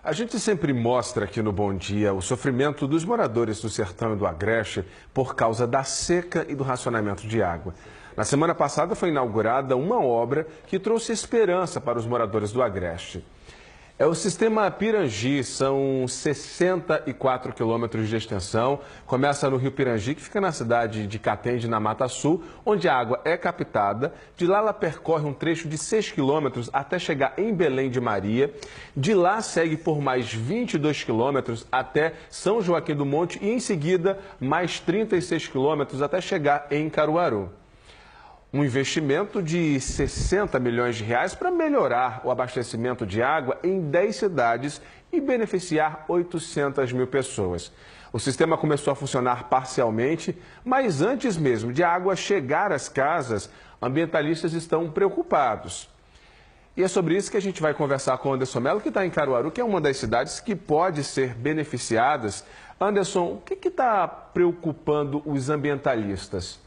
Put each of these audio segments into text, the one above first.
A gente sempre mostra aqui no Bom Dia o sofrimento dos moradores do Sertão e do Agreste por causa da seca e do racionamento de água. Na semana passada foi inaugurada uma obra que trouxe esperança para os moradores do Agreste. É o sistema Pirangi, são 64 quilômetros de extensão. Começa no Rio Pirangi, que fica na cidade de Catende, na Mata Sul, onde a água é captada. De lá ela percorre um trecho de 6 quilômetros até chegar em Belém de Maria. De lá segue por mais 22 quilômetros até São Joaquim do Monte e em seguida mais 36 quilômetros até chegar em Caruaru. Um investimento de 60 milhões de reais para melhorar o abastecimento de água em 10 cidades e beneficiar 800 mil pessoas. O sistema começou a funcionar parcialmente, mas antes mesmo de a água chegar às casas, ambientalistas estão preocupados. E é sobre isso que a gente vai conversar com o Anderson Mello, que está em Caruaru, que é uma das cidades que pode ser beneficiadas. Anderson, o que está preocupando os ambientalistas?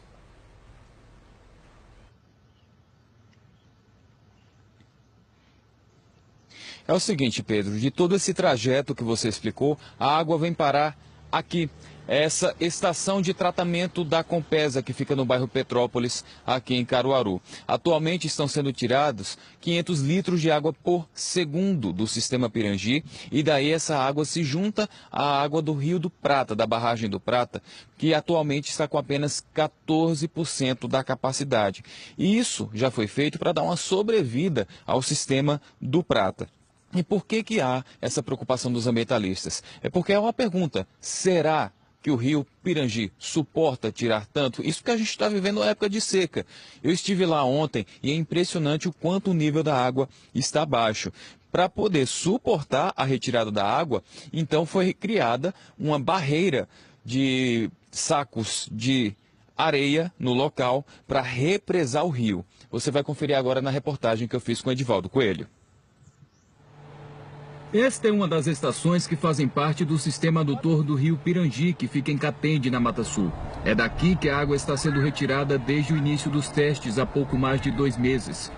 É o seguinte, Pedro, de todo esse trajeto que você explicou, a água vem parar aqui. Essa estação de tratamento da Compesa, que fica no bairro Petrópolis, aqui em Caruaru. Atualmente estão sendo tirados 500 litros de água por segundo do sistema Pirangi, e daí essa água se junta à água do Rio do Prata, da barragem do Prata, que atualmente está com apenas 14% da capacidade. E isso já foi feito para dar uma sobrevida ao sistema do Prata. E por que há essa preocupação dos ambientalistas? É porque é uma pergunta: será que o rio Pirangi suporta tirar tanto? Isso porque a gente está vivendo uma época de seca. Eu estive lá ontem e é impressionante o quanto o nível da água está baixo. Para poder suportar a retirada da água, então foi criada uma barreira de sacos de areia no local para represar o rio. Você vai conferir agora na reportagem que eu fiz com o Edivaldo Coelho. Esta é uma das estações que fazem parte do sistema adutor do rio Pirangi, que fica em Catende, na Mata Sul. É daqui que a água está sendo retirada desde o início dos testes, há pouco mais de 2 meses.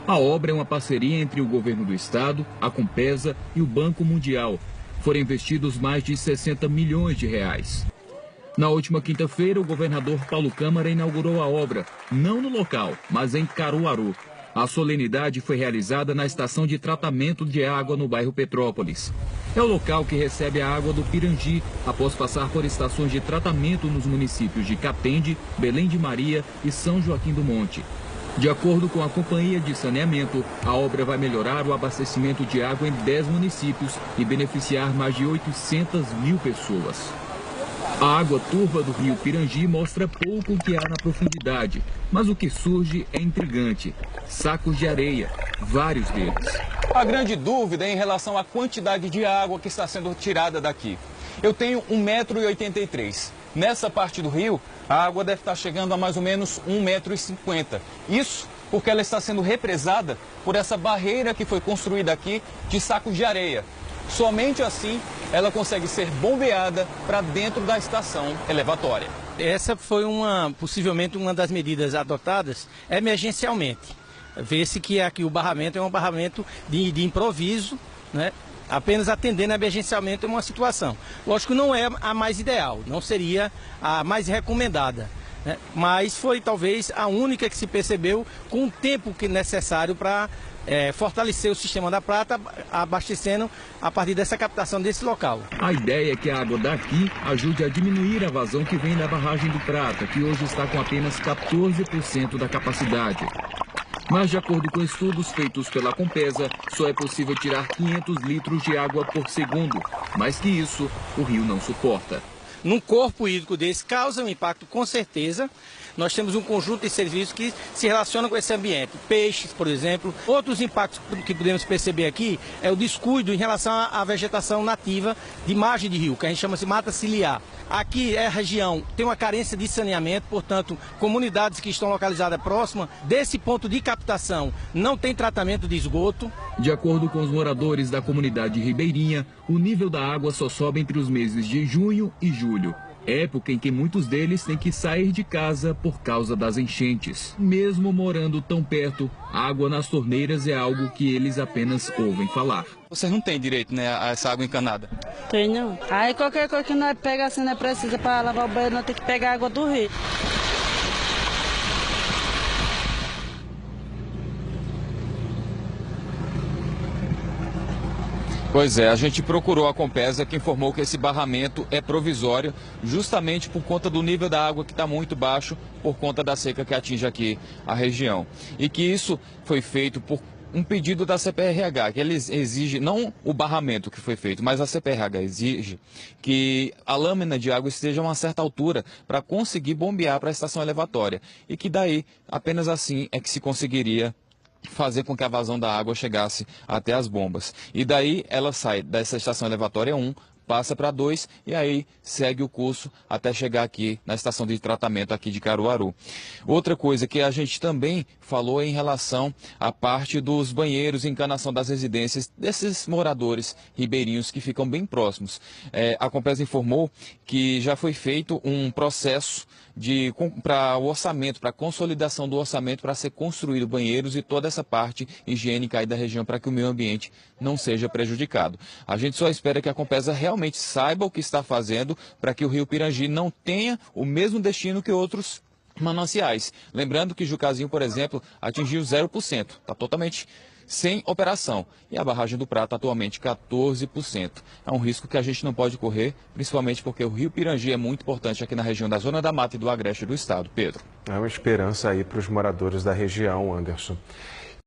A obra é uma parceria entre o governo do estado, a Compesa e o Banco Mundial. Foram investidos mais de 60 milhões de reais. Na última quinta-feira, o governador Paulo Câmara inaugurou a obra, não no local, mas em Caruaru. A solenidade foi realizada na estação de tratamento de água no bairro Petrópolis. É o local que recebe a água do Pirangi, após passar por estações de tratamento nos municípios de Catende, Belém de Maria e São Joaquim do Monte. De acordo com a Companhia de Saneamento, a obra vai melhorar o abastecimento de água em 10 municípios e beneficiar mais de 800 mil pessoas. A água turva do rio Pirangi mostra pouco o que há na profundidade, mas o que surge é intrigante: sacos de areia, vários deles. A grande dúvida é em relação à quantidade de água que está sendo tirada daqui. Eu tenho 1,83 m. Nessa parte do rio, a água deve estar chegando a mais ou menos 1,50 m. Isso porque ela está sendo represada por essa barreira que foi construída aqui de sacos de areia. Somente assim ela consegue ser bombeada para dentro da estação elevatória. Essa foi possivelmente uma das medidas adotadas emergencialmente. Vê-se que aqui o barramento é um barramento de improviso, né? Apenas atendendo emergencialmente uma situação. Lógico que não é a mais ideal, não seria a mais recomendada, né? Mas foi talvez a única que se percebeu com o tempo que necessário para fortalecer o sistema da Prata, abastecendo a partir dessa captação desse local. A ideia é que a água daqui ajude a diminuir a vazão que vem da barragem do Prata, que hoje está com apenas 14% da capacidade. Mas, de acordo com estudos feitos pela Compesa, só é possível tirar 500 litros de água por segundo. Mais que isso, o rio não suporta. Num corpo hídrico desse, causa um impacto com certeza. Nós temos um conjunto de serviços que se relacionam com esse ambiente. Peixes, por exemplo. Outros impactos que podemos perceber aqui é o descuido em relação à vegetação nativa de margem de rio, que a gente chama de mata ciliar. Aqui é a região, tem uma carência de saneamento, portanto, comunidades que estão localizadas próximas desse ponto de captação não tem tratamento de esgoto. De acordo com os moradores da comunidade ribeirinha, o nível da água só sobe entre os meses de junho e julho. época em que muitos deles têm que sair de casa por causa das enchentes. Mesmo morando tão perto, água nas torneiras é algo que eles apenas ouvem falar. Vocês não têm direito, né, a essa água encanada? Tem não. Aí qualquer coisa que nós pega assim, nós precisa para lavar o banheiro, nós temos que pegar água do rio. Pois é, a gente procurou a Compesa, que informou que esse barramento é provisório, justamente por conta do nível da água que está muito baixo, por conta da seca que atinge aqui a região. E que isso foi feito por um pedido da CPRH, que eles exigem, não o barramento que foi feito, mas a CPRH exige que a lâmina de água esteja a uma certa altura para conseguir bombear para a estação elevatória. E que daí, apenas assim, é que se conseguiria fazer com que a vazão da água chegasse até as bombas. E daí ela sai dessa estação elevatória 1, passa para 2 e aí segue o curso até chegar aqui na estação de tratamento aqui de Caruaru. Outra coisa que a gente também falou em relação à parte dos banheiros e encanação das residências desses moradores ribeirinhos que ficam bem próximos. A Compesa informou que já foi feito um processo para o orçamento, para a consolidação do orçamento para ser construído banheiros e toda essa parte higiênica aí da região para que o meio ambiente não seja prejudicado. A gente só espera que a Compesa realmente saiba o que está fazendo para que o Rio Pirangi não tenha o mesmo destino que outros mananciais. Lembrando que Jucazinho, por exemplo, atingiu 0%, está totalmente sem operação. E a barragem do Prata atualmente 14%. É um risco que a gente não pode correr, principalmente porque o Rio Pirangi é muito importante aqui na região da Zona da Mata e do Agreste do estado. Pedro. É uma esperança aí para os moradores da região, Anderson.